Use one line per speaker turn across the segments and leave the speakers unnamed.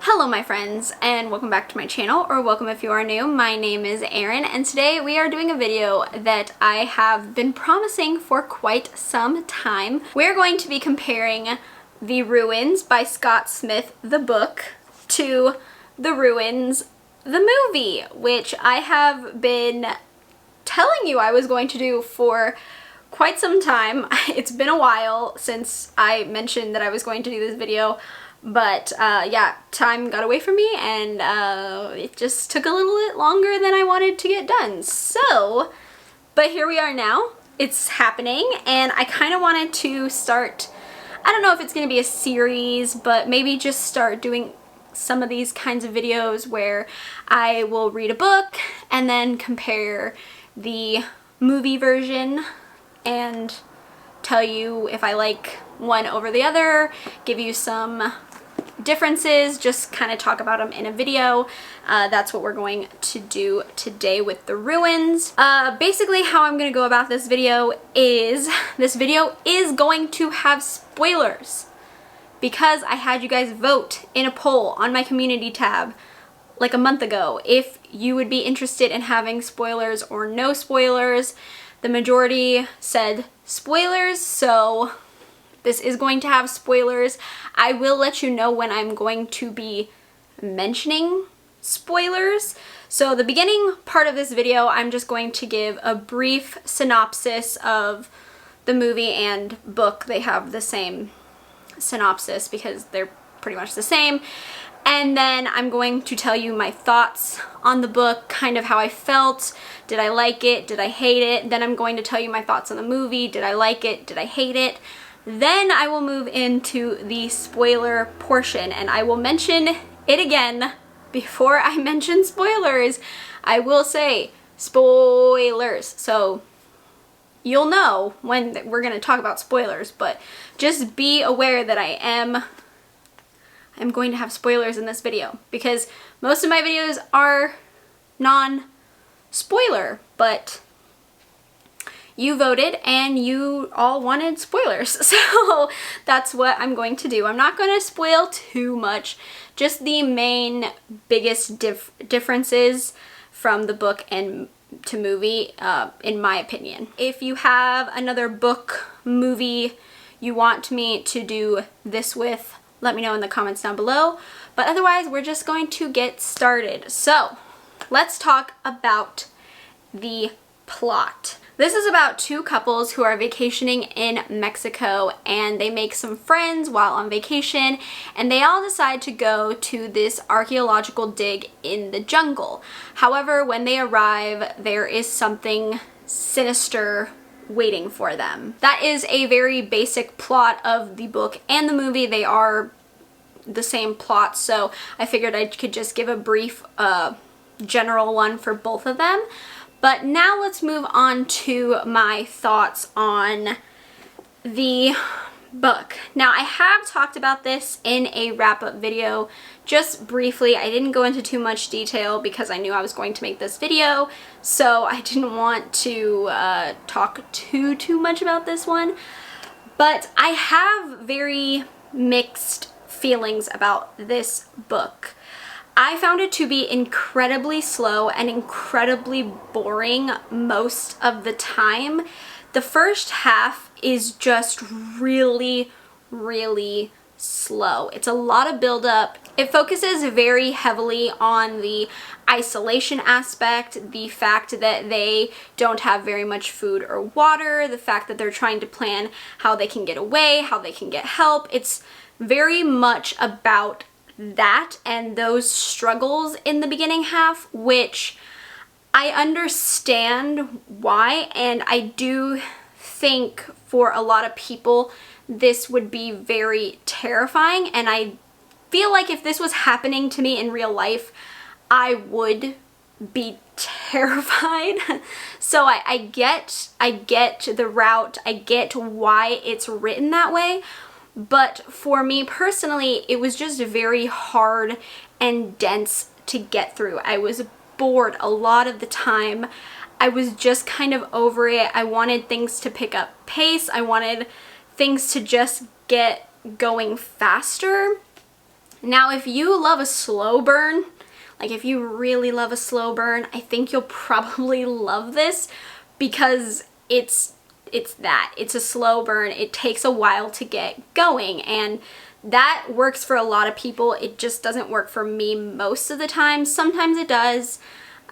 Hello my friends, and welcome back to my channel, or welcome if you are new. My name is Erin, and today we are doing a video that I have been promising for quite some time. We're going to be comparing The Ruins by Scott Smith, the book, to The Ruins, the movie, which I have been telling you I was going to do for quite some time. It's been a while since I mentioned that I was going to do this video. But yeah, time got away from me and it just took a little bit longer than I wanted to get done. So, but here we are now. It's happening, and I kind of wanted to start, I don't know if it's going to be a series, but maybe just start doing some of these kinds of videos where I will read a book and then compare the movie version and tell you if I like one over the other, give you some differences, just kind of talk about them in a video. That's what we're going to do today with The Ruins. Basically how I'm going to go about this video is going to have spoilers, because I had you guys vote in a poll on my community tab like a month ago if you would be interested in having spoilers or no spoilers. The majority said spoilers, so this is going to have spoilers. I will let you know when I'm going to be mentioning spoilers. So the beginning part of this video, I'm just going to give a brief synopsis of the movie and book. They have the same synopsis because they're pretty much the same. And then I'm going to tell you my thoughts on the book, kind of how I felt. Did I like it? Did I hate it? Then I'm going to tell you my thoughts on the movie. Did I like it? Did I hate it? Then I will move into the spoiler portion, and I will mention it again before I mention spoilers. I will say spoilers, so you'll know when we're going to talk about spoilers, but just be aware that I'm going to have spoilers in this video, because most of my videos are non-spoiler, but you voted and you all wanted spoilers, so that's what I'm going to do. I'm not going to spoil too much, just the main biggest differences from the book and to movie, in my opinion. If you have another book, movie you want me to do this with, let me know in the comments down below. But otherwise, we're just going to get started. So let's talk about the plot. This is about two couples who are vacationing in Mexico, and they make some friends while on vacation, and they all decide to go to this archaeological dig in the jungle. However, when they arrive, there is something sinister waiting for them. That is a very basic plot of the book and the movie. They are the same plot, so I figured I could just give a brief general one for both of them. But now let's move on to my thoughts on the book. Now, I have talked about this in a wrap-up video just briefly. I didn't go into too much detail because I knew I was going to make this video, so I didn't want to talk too much about this one. But I have very mixed feelings about this book. I found it to be incredibly slow and incredibly boring most of the time. The first half is just really slow. It's a lot of buildup. It focuses very heavily on the isolation aspect, the fact that they don't have very much food or water, the fact that they're trying to plan how they can get away, how they can get help. It's very much about that and those struggles in the beginning half, which I understand why, and I do think for a lot of people this would be very terrifying, and I feel like if this was happening to me in real life, I would be terrified. So I get the route, I get why it's written that way. But for me personally, it was just very hard and dense to get through. I was bored a lot of the time. I was just kind of over it. I wanted things to pick up pace. I wanted things to just get going faster. Now, if you love a slow burn, like if you really love a slow burn, I think you'll probably love this because it's a slow burn. It takes a while to get going, and that works for a lot of people. It just doesn't work for me most of the time. Sometimes it does.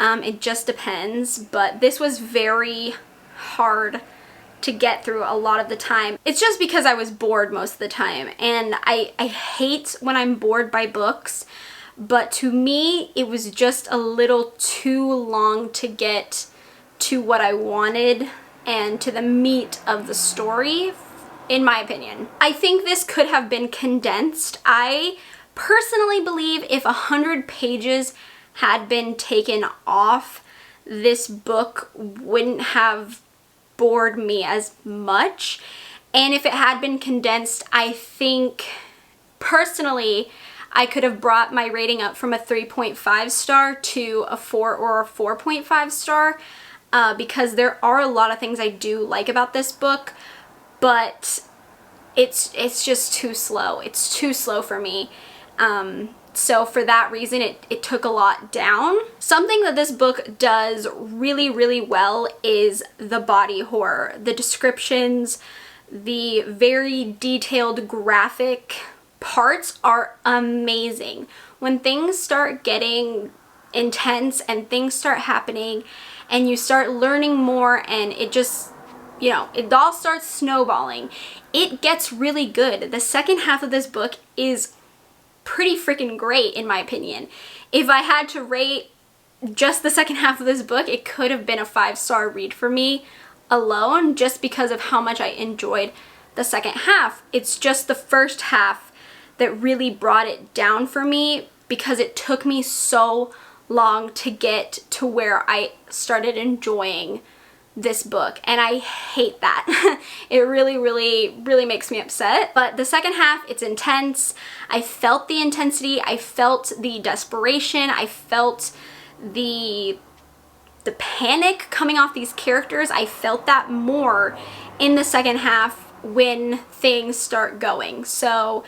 It just depends, but this was very hard to get through a lot of the time. It's just because I was bored most of the time, and I hate when I'm bored by books, but to me it was just a little too long to get to what I wanted and to the meat of the story, in my opinion. I think this could have been condensed. I personally believe if 100 pages had been taken off, this book wouldn't have bored me as much. And if it had been condensed, I think personally I could have brought my rating up from a 3.5 star to a 4 or a 4.5 star because there are a lot of things I do like about this book, but it's just too slow. It's too slow for me. So for that reason, it took a lot down. Something that this book does really, really well is the body horror. The descriptions, the very detailed graphic parts are amazing. When things start getting intense and things start happening and you start learning more and it just, you know, it all starts snowballing, it gets really good. The second half of this book is pretty freaking great in my opinion. If I had to rate just the second half of this book, it could have been a 5-star read for me alone just because of how much I enjoyed the second half. It's just the first half that really brought it down for me because it took me so long to get to where I started enjoying this book, and I hate that. It really, really, really makes me upset. But the second half, it's intense. I felt the intensity. I felt the desperation. I felt the panic coming off these characters. I felt that more in the second half when things start going. So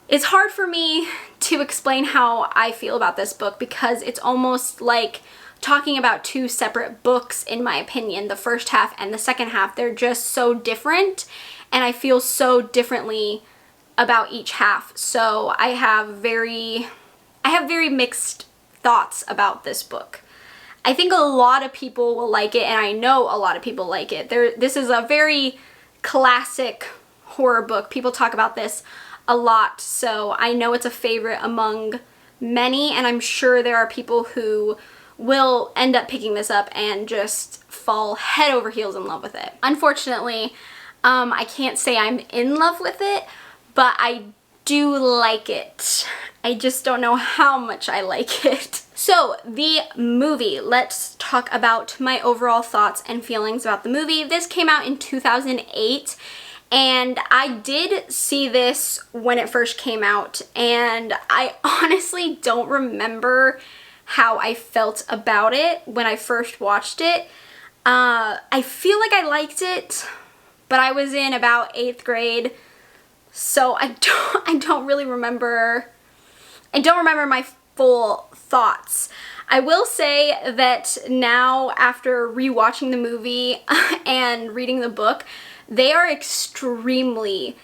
it's hard for me to explain how I feel about this book because it's almost like talking about two separate books in my opinion. The first half and the second half, they're just so different and I feel so differently about each half. So I have very mixed thoughts about this book. I think a lot of people will like it, and I know a lot of people like it. This is a very classic horror book. People talk about this a lot, so I know it's a favorite among many, and I'm sure there are people who will end up picking this up and just fall head over heels in love with it. Unfortunately, I can't say I'm in love with it, but I do like it. I just don't know how much I like it. So the movie, let's talk about my overall thoughts and feelings about the movie. This came out in 2008. And I did see this when it first came out, and I honestly don't remember how I felt about it when I first watched it. I feel like I liked it, but I was in about 8th grade, so I don't really remember. I don't remember my full thoughts. I will say that now, after rewatching the movie and reading the book, they are extremely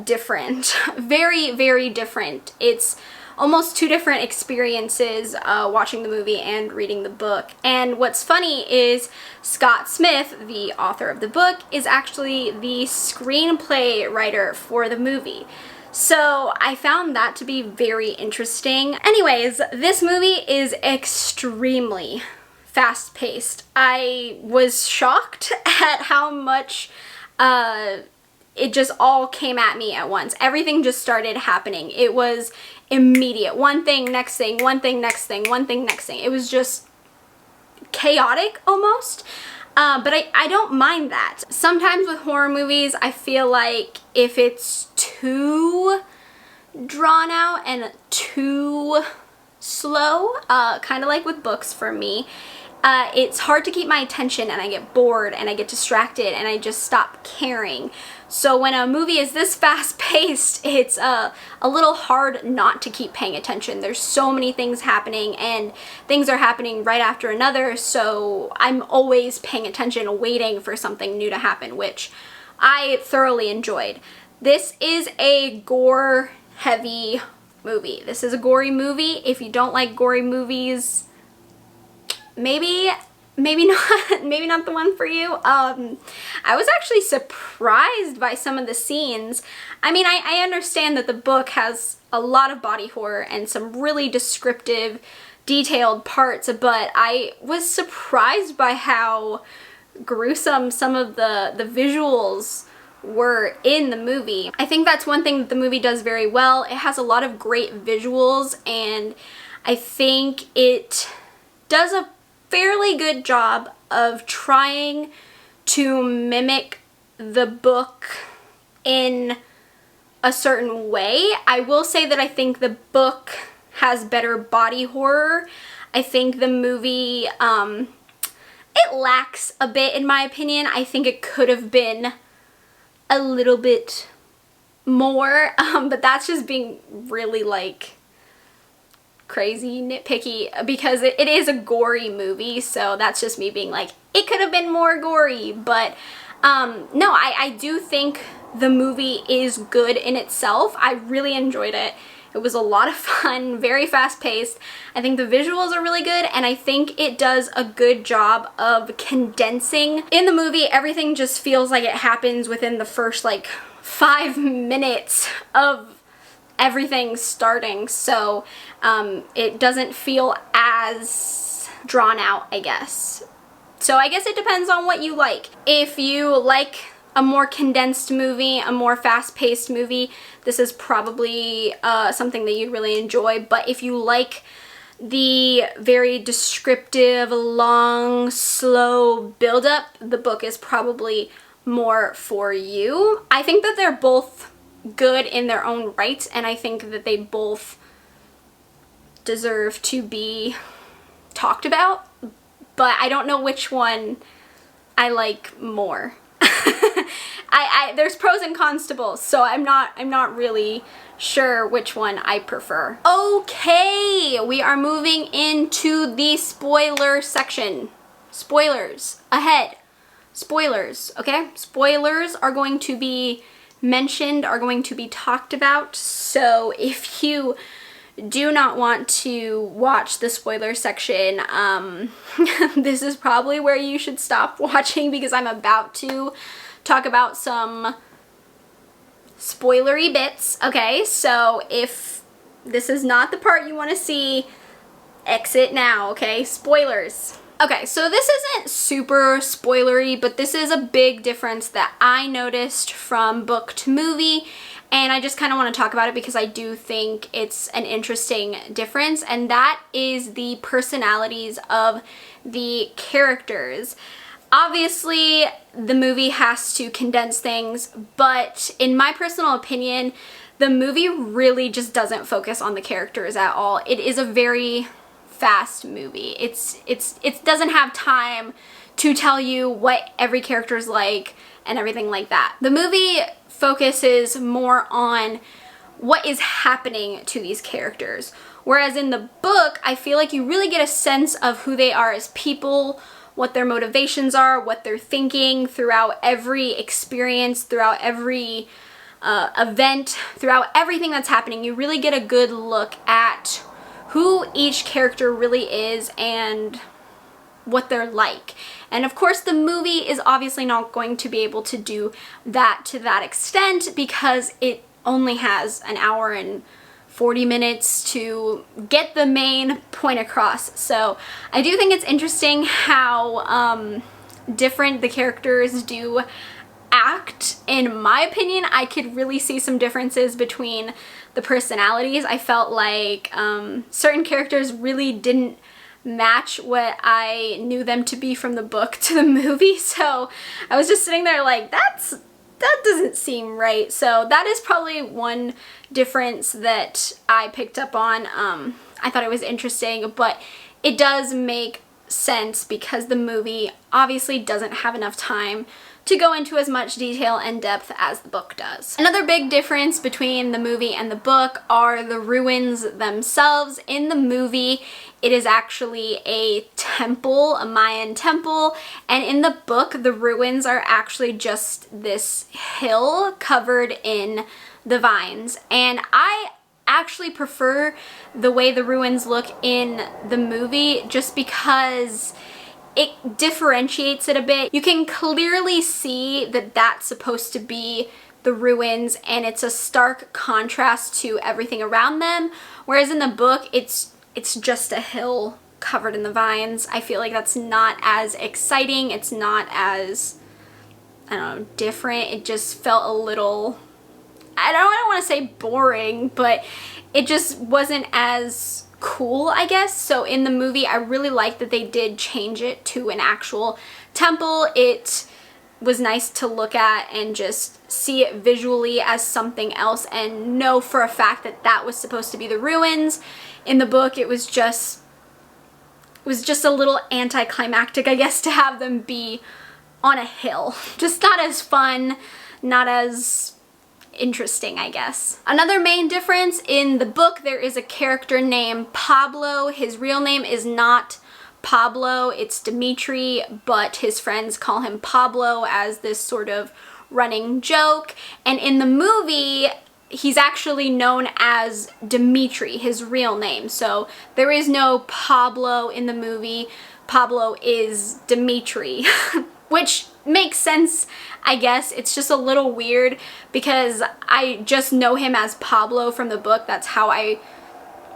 different. Very, very different. It's almost two different experiences watching the movie and reading the book. And what's funny is Scott Smith, the author of the book, is actually the screenplay writer for the movie. So I found that to be very interesting. Anyways, this movie is extremely fast-paced. I was shocked at how much it just all came at me at once. Everything just started happening. It was immediate. One thing, next thing, one thing, next thing, one thing, next thing. It was just chaotic almost. But I don't mind that. Sometimes with horror movies, I feel like if it's too drawn out and too slow, kind of like with books for me, it's hard to keep my attention, and I get bored and I get distracted and I just stop caring. So when a movie is this fast-paced, it's a little hard not to keep paying attention. There's so many things happening, and things are happening right after another, so I'm always paying attention, waiting for something new to happen, which I thoroughly enjoyed. This is a gore-heavy movie. This is a gory movie. If you don't like gory movies, maybe not the one for you. I was actually surprised by some of the scenes. I mean, I understand that the book has a lot of body horror and some really descriptive, detailed parts, but I was surprised by how gruesome some of the visuals were in the movie. I think that's one thing that the movie does very well. It has a lot of great visuals, and I think it does a fairly good job of trying to mimic the book in a certain way. I will say that I think the book has better body horror. I think the movie, it lacks a bit in my opinion. I think it could have been a little bit more, but that's just being really like crazy nitpicky, because it is a gory movie, so that's just me being like, it could have been more gory. But no, I do think the movie is good in itself. I really enjoyed it. It was a lot of fun, very fast-paced. I think the visuals are really good, and I think it does a good job of condensing. In the movie, everything just feels like it happens within the first like 5 minutes of everything starting, so it doesn't feel as drawn out, I guess. So I guess it depends on what you like. If you like a more condensed movie, a more fast-paced movie, this is probably something that you'd really enjoy. But if you like the very descriptive, long, slow build-up, the book is probably more for you. I think that they're both good in their own right, and I think that they both deserve to be talked about, but I don't know which one I like more. There's pros and cons to both, so I'm not really sure which one I prefer. Okay, we are moving into the spoiler section. Spoilers ahead. Spoilers, okay? Spoilers are going to be mentioned, are going to be talked about, so if you do not want to watch the spoiler section, this is probably where you should stop watching, because I'm about to talk about some spoilery bits, okay? So if this is not the part you want to see, exit now, okay? Spoilers. Okay, so this isn't super spoilery, but this is a big difference that I noticed from book to movie, and I just kind of want to talk about it because I do think it's an interesting difference, and that is the personalities of the characters. Obviously, the movie has to condense things, but in my personal opinion, the movie really just doesn't focus on the characters at all. It is a very fast movie. It doesn't have time to tell you what every character is like and everything like that. The movie focuses more on what is happening to these characters, whereas in the book, I feel like you really get a sense of who they are as people, what their motivations are, what they're thinking throughout every experience, throughout every event, throughout everything that's happening. You really get a good look at who each character really is and what they're like. And of course the movie is obviously not going to be able to do that to that extent, because it only has an hour and 40 minutes to get the main point across. So I do think it's interesting how different the characters do act. In my opinion, I could really see some differences between the personalities. I felt like certain characters really didn't match what I knew them to be from the book to the movie, so I was just sitting there like, that doesn't seem right. So that is probably one difference that I picked up on. I thought it was interesting, but it does make sense because the movie obviously doesn't have enough time to go into as much detail and depth as the book does. Another big difference between the movie and the book are the ruins themselves. In the movie, it is actually a temple, a Mayan temple, and in the book, the ruins are actually just this hill covered in the vines. And I actually prefer the way the ruins look in the movie just because it differentiates it a bit. You can clearly see that that's supposed to be the ruins, and it's a stark contrast to everything around them, whereas in the book it's just a hill covered in the vines. I feel like that's not as exciting, it's not as, I don't know, different. It just felt a little, I don't want to say boring, but it just wasn't as cool, I guess. So in the movie, I really like that they did change it to an actual temple. It was nice to look at and just see it visually as something else and know for a fact that that was supposed to be the ruins. In the book, it was just a little anticlimactic, I guess, to have them be on a hill. Just not as fun, not as interesting, I guess. Another main difference, in the book there is a character named Pablo. His real name is not Pablo, it's Dimitri, but his friends call him Pablo as this sort of running joke. And in the movie, he's actually known as Dimitri, his real name. So there is no Pablo in the movie. Pablo is Dimitri, which makes sense, I guess. It's just a little weird because I just know him as Pablo from the book. That's how I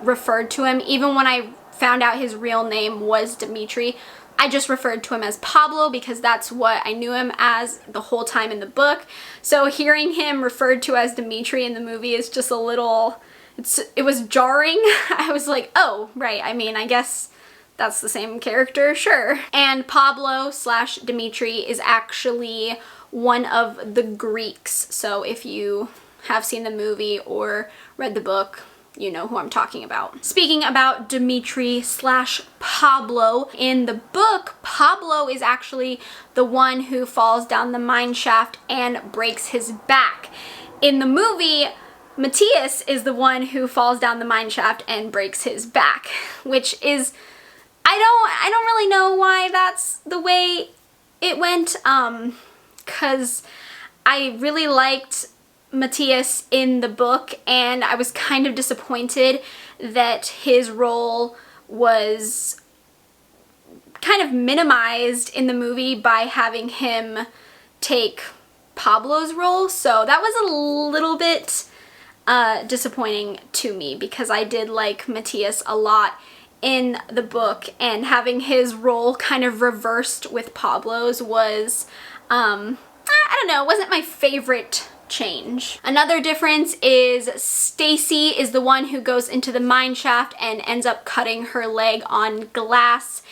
referred to him. Even when I found out his real name was Dimitri, I just referred to him as Pablo because that's what I knew him as the whole time in the book. So hearing him referred to as Dimitri in the movie is just a little, it was jarring. I was like, oh, right, I mean, I guess that's the same character, sure. And Pablo / Dimitri is actually one of the Greeks. So if you have seen the movie or read the book, you know who I'm talking about. Speaking about Dimitri / Pablo, in the book, Pablo is actually the one who falls down the mine shaft and breaks his back. In the movie, Matthias is the one who falls down the mine shaft and breaks his back, which is, I don't really know why that's the way it went, cause I really liked Matthias in the book, and I was kind of disappointed that his role was kind of minimized in the movie by having him take Pablo's role. So that was a little bit disappointing to me because I did like Matthias a lot in the book, and having his role kind of reversed with Pablo's was, I don't know, wasn't my favorite change. Another difference is Stacy is the one who goes into the mine shaft and ends up cutting her leg on glass,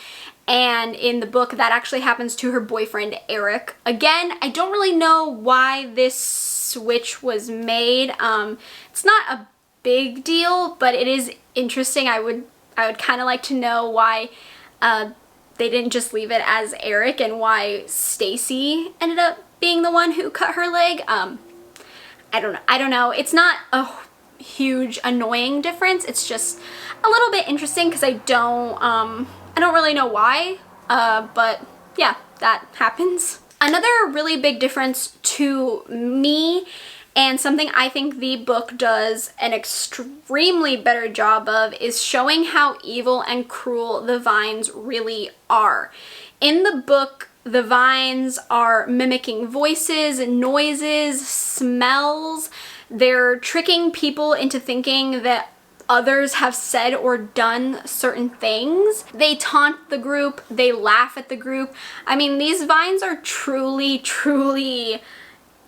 and in the book that actually happens to her boyfriend Eric. Again, I don't really know why this switch was made. It's not a big deal, but it is interesting. I would kind of like to know why they didn't just leave it as Eric and why Stacy ended up being the one who cut her leg. I don't know. It's not a huge annoying difference. It's just a little bit interesting because I don't really know why, but yeah, that happens. Another really big difference to me, and something I think the book does an extremely better job of, is showing how evil and cruel the vines really are. In the book, the vines are mimicking voices, noises, smells. They're tricking people into thinking that others have said or done certain things. They taunt the group, they laugh at the group. I mean, these vines are truly, truly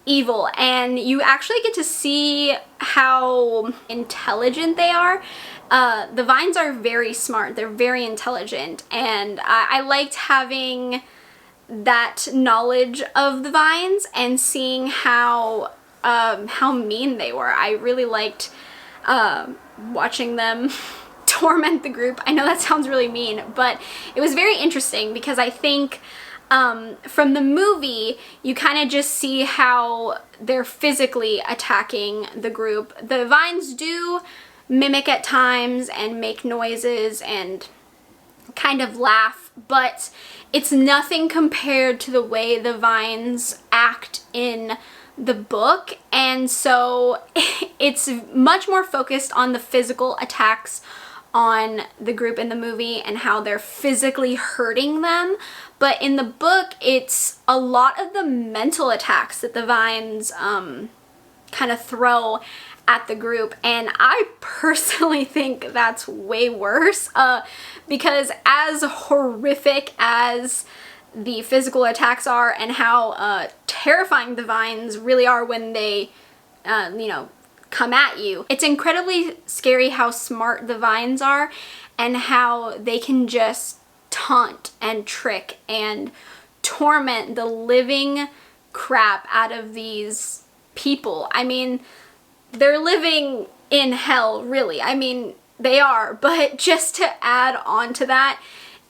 evil, and you actually get to see how intelligent they are. The vines are very smart, they're very intelligent, and I liked having that knowledge of the vines and seeing how mean they were. I really liked watching them torment the group. I know that sounds really mean, but it was very interesting because I think from the movie, you kind of just see how they're physically attacking the group. The vines do mimic at times and make noises and kind of laugh, but it's nothing compared to the way the vines act in the book, and so it's much more focused on the physical attacks on the group in the movie and how they're physically hurting them. But in the book, it's a lot of the mental attacks that the vines kind of throw at the group, and I personally think that's way worse because as horrific as the physical attacks are and how terrifying the vines really are when they you know, come at you, it's incredibly scary how smart the vines are and how they can just taunt and trick and torment the living crap out of these people. I mean, they're living in hell, really. I mean, they are, but just to add on to that,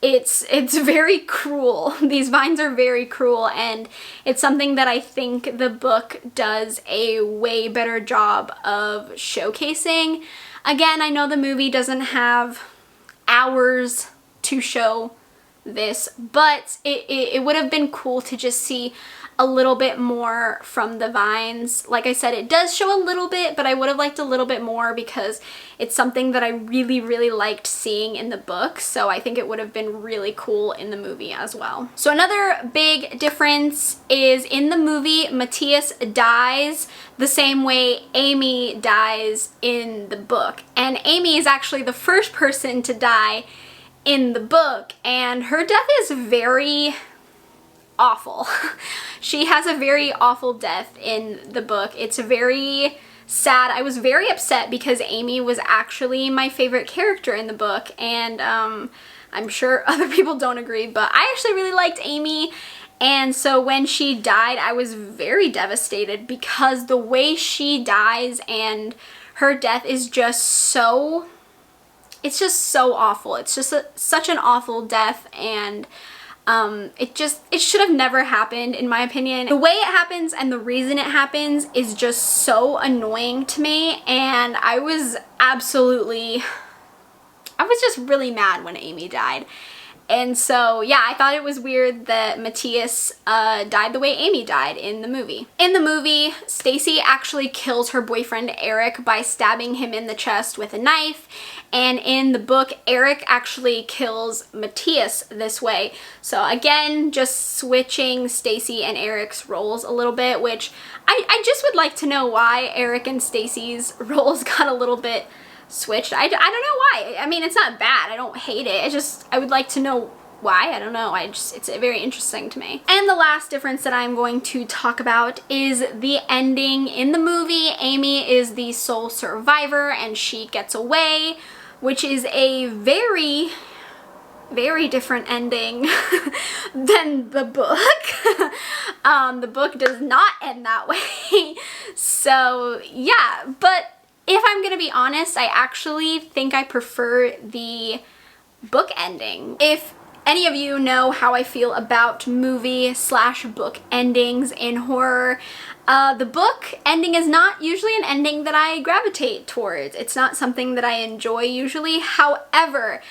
it's very cruel. These vines are very cruel, and it's something that I think the book does a way better job of showcasing. Again, I know the movie doesn't have hours to show this, but it would have been cool to just see a little bit more from the vines. Like I said, it does show a little bit, but I would have liked a little bit more because it's something that I really liked seeing in the book, so I think it would have been really cool in the movie as well. So another big difference is in the movie, Matthias dies the same way Amy dies in the book, and Amy is actually the first person to die in the book, and her death is very awful. She has a very awful death in the book. It's very sad. I was very upset because Amy was actually my favorite character in the book, and I'm sure other people don't agree, but I actually really liked Amy, and so when she died, I was very devastated because the way she dies and her death is just so, it's just so awful. It's just such an awful death, and it should have never happened, in my opinion. The way it happens and the reason it happens is just so annoying to me, and I was just really mad when Amy died. And so, yeah, I thought it was weird that Matthias died the way Amy died in the movie. In the movie, Stacy actually kills her boyfriend Eric by stabbing him in the chest with a knife, and in the book, Eric actually kills Matthias this way. So again, just switching Stacy and Eric's roles a little bit, which I just would like to know why Eric and Stacy's roles got a little bit switched. I don't know why. I mean, it's not bad. I don't hate it. I would like to know why. I don't know. It's very interesting to me. And the last difference that I'm going to talk about is the ending. In the movie, Amy is the sole survivor and she gets away, which is a very different ending than the book. The book does not end that way. So yeah, but if I'm gonna be honest, I actually think I prefer the book ending. If any of you know how I feel about movie/book endings in horror, the book ending is not usually an ending that I gravitate towards. It's not something that I enjoy usually. However,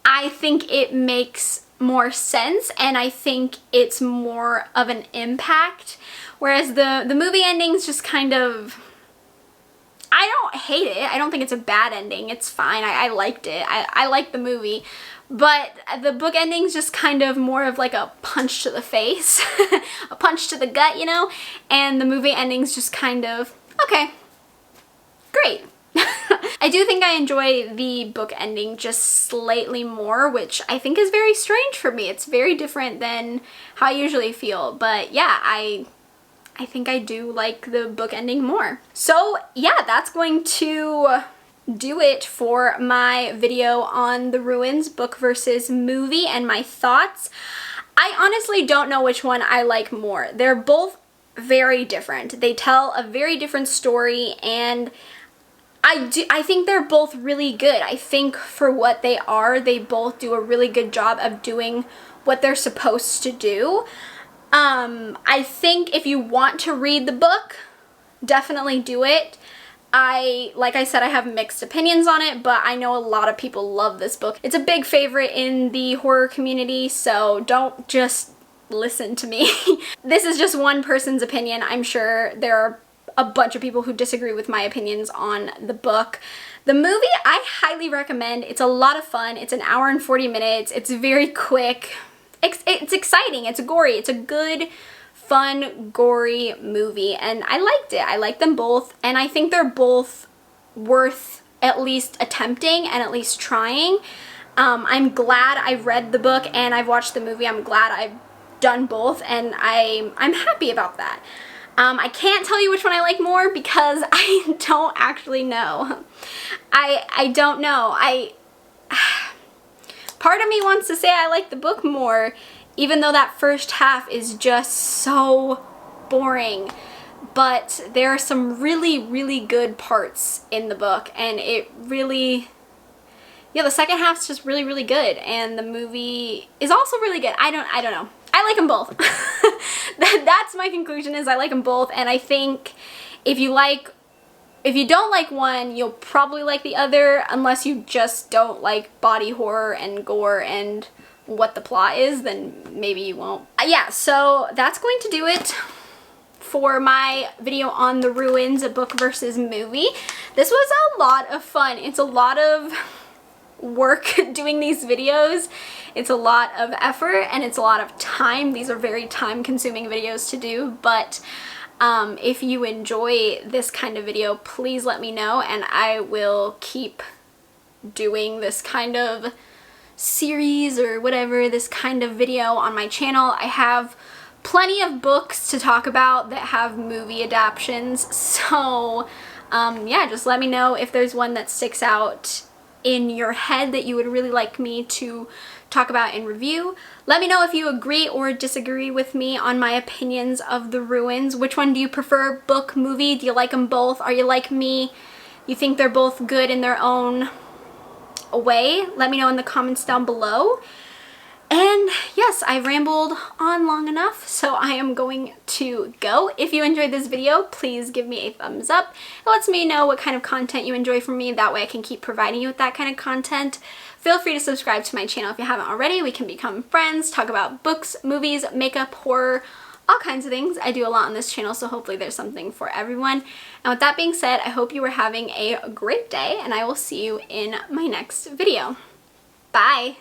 I think it makes more sense and I think it's more of an impact. Whereas the movie ending's just kind of, I don't hate it. I don't think it's a bad ending. It's fine. I liked it. I liked the movie. But the book ending's just kind of more of like a punch to the face, a punch to the gut, you know? And the movie ending's just kind of, okay, great. I do think I enjoy the book ending just slightly more, which I think is very strange for me. It's very different than how I usually feel. But yeah, I think I do like the book ending more. So yeah, that's going to do it for my video on The Ruins, book versus movie, and my thoughts. I honestly don't know which one I like more. They're both very different. They tell a very different story, and I think they're both really good. I think for what they are, they both do a really good job of doing what they're supposed to do. I think if you want to read the book, definitely do it. Like I said, I have mixed opinions on it, but I know a lot of people love this book. It's a big favorite in the horror community, so don't just listen to me. This is just one person's opinion. I'm sure there are a bunch of people who disagree with my opinions on the book. The movie, I highly recommend. It's a lot of fun. It's an hour and 40 minutes. It's very quick. It's exciting. It's gory. It's a good, fun, gory movie, and I liked it. I like them both, and I think they're both worth at least attempting and at least trying. I'm glad I read the book and I've watched the movie. I'm glad I've done both, and I'm happy about that. I can't tell you which one I like more because I don't actually know. I don't know. Part of me wants to say I like the book more, even though that first half is just so boring. But there are some really, really good parts in the book, and it really, yeah, the second half's just really, really good, and the movie is also really good. I don't know. I like them both. That's my conclusion, is I like them both, and I think if you don't like one, you'll probably like the other, unless you just don't like body horror and gore and what the plot is, then maybe you won't. Yeah, so that's going to do it for my video on The Ruins, a book versus movie. This was a lot of fun. It's a lot of work doing these videos. It's a lot of effort and it's a lot of time. These are very time-consuming videos to do, but if you enjoy this kind of video, please let me know and I will keep doing this kind of series or whatever, this kind of video on my channel. I have plenty of books to talk about that have movie adaptations, so yeah, just let me know if there's one that sticks out in your head that you would really like me to talk about and review. Let me know if you agree or disagree with me on my opinions of The Ruins. Which one do you prefer, book, movie? Do you like them both? Are you like me? You think they're both good in their own way? Let me know in the comments down below. And yes, I rambled on long enough, so I am going to go. If you enjoyed this video, please give me a thumbs up. It lets me know what kind of content you enjoy from me. That way I can keep providing you with that kind of content. Feel free to subscribe to my channel if you haven't already. We can become friends, talk about books, movies, makeup, horror, all kinds of things. I do a lot on this channel, so hopefully there's something for everyone. And with that being said, I hope you are having a great day, and I will see you in my next video. Bye!